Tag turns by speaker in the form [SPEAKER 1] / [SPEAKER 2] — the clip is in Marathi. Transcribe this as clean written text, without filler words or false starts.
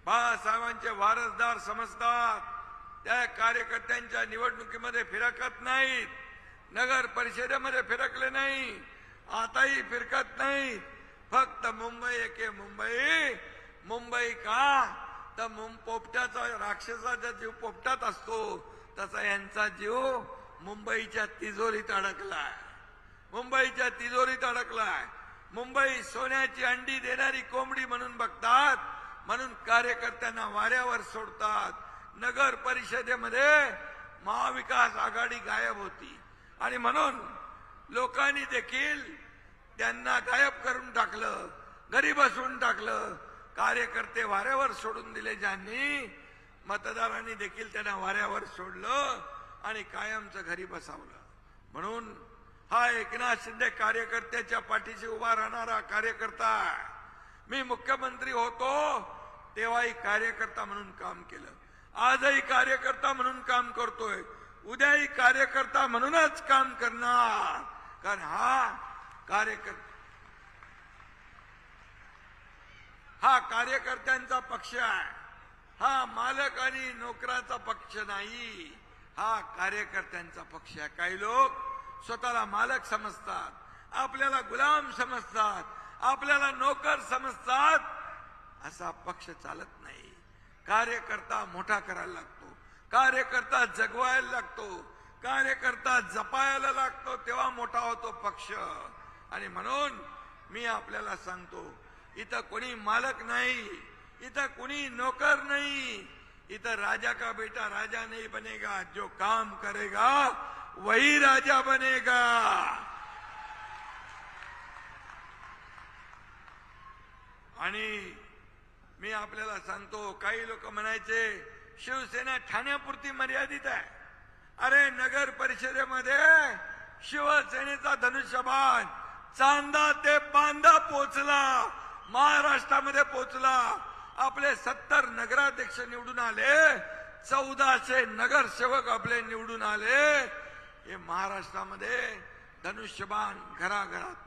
[SPEAKER 1] बाळासाहेबांचे वारसदार समजतात त्या कार्यकर्त्यांच्या निवडणुकीमध्ये फिरकत नाहीत, नगर परिषदेमध्ये फिरकले नाही, आताही फिरकत नाही. फक्त मुंबई एके मुंबई. मुंबई का तर पोपट्याचा राक्षसाचा जीव पोपटात असतो तसा यांचा जीव मुंबईच्या तिजोरीत अडकलाय. मुंबईच्या तिजोरीत अडकलाय. मुंबई सोन्याची अंडी देणारी कोंबडी म्हणून बघतात, म्हणून कार्यकर्त्यांना वाऱ्यावर सोडतात. नगर परिषदेमध्ये महाविकास आघाडी गायब होती आणि म्हणून लोकांनी देखील त्यांना गायब करून टाकलं, घरी बसवून टाकलं. कार्यकर्ते वाऱ्यावर सोडून दिले ज्यांनी, मतदारांनी देखील त्यांना वाऱ्यावर सोडलं आणि कायमचं घरी बसावलं. म्हणून हा एकनाथ शिंदे कार्यकर्त्याच्या पाठीशी उभा राहणारा कार्यकर्ता आहे. मी मुख्यमंत्री होतो तेव्हाही कार्यकर्ता म्हणून काम केलं, आजही कार्यकर्ता म्हणून काम करतोय, उद्याही कार्यकर्ता म्हणूनच काम करणार. कारण हा कार्यकर्त्यांचा पक्ष आहे. हा मालक आणि नोकराचा पक्ष नाही, हा कार्यकर्त्यांचा पक्ष आहे. काही लोक स्वतःला मालक समजतात, आपल्याला गुलाम समजतात, आपल्याला नोकर समजतात. असा पक्ष चालत नाही. कार्यकर्ता मोठा करायला लागतो, कार्यकर्ता जगवायला लागतो, कार्यकर्ता जपायला लागतो, तेव्हा मोठा होतो पक्ष. आणि म्हणून मी आपल्याला सांगतो, इथं कोणी मालक नाही, इथं कोणी नोकर नाही. इधर राजा का बेटा राजा नहीं बनेगा, जो काम करेगा वही राजा बनेगा. आणि मी आपल्याला सांगतो, काही लोक म्हणायचे शिवसेना ठाण्यापुरती मर्यादित आहे. अरे नगर परिषदेमध्ये शिवसेनेचा धनुष्यबाण चांदा ते बांदा पोचला, महाराष्ट्रामध्ये पोचला. आपले 70 नगराध्यक्ष निवडून आले, 1400 नगरसेवक आपले निवडून आले. हे महाराष्ट्रामध्ये धनुष्यबाण घराघरात